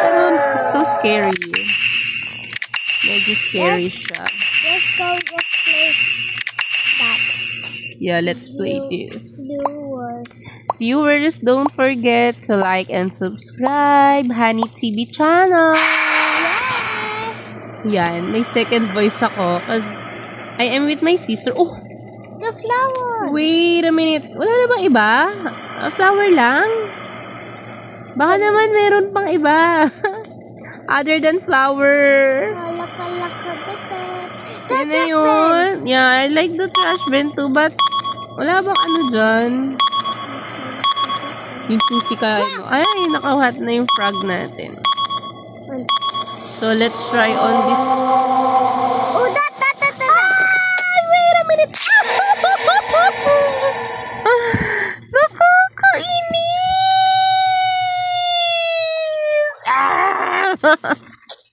Pero, so scary. Medyo scary siya. Let's go play that. Yeah, let's play this. Viewers. Viewers, don't forget to like and subscribe Honey TV channel. Yan, may second voice ako because I am with my sister. Oh, The flower. wait a minute. Wala na bang iba? Flower lang? Baka naman meron pang iba. Other than flower. Yan na yun. Yeah, I like the trash bin too, but wala bang ano dyan? Yung susi ka, ano? Ay, nakawhat na yung frog natin. So, let's try on this. Oh, that. Ay, wait a minute. Nakakainis!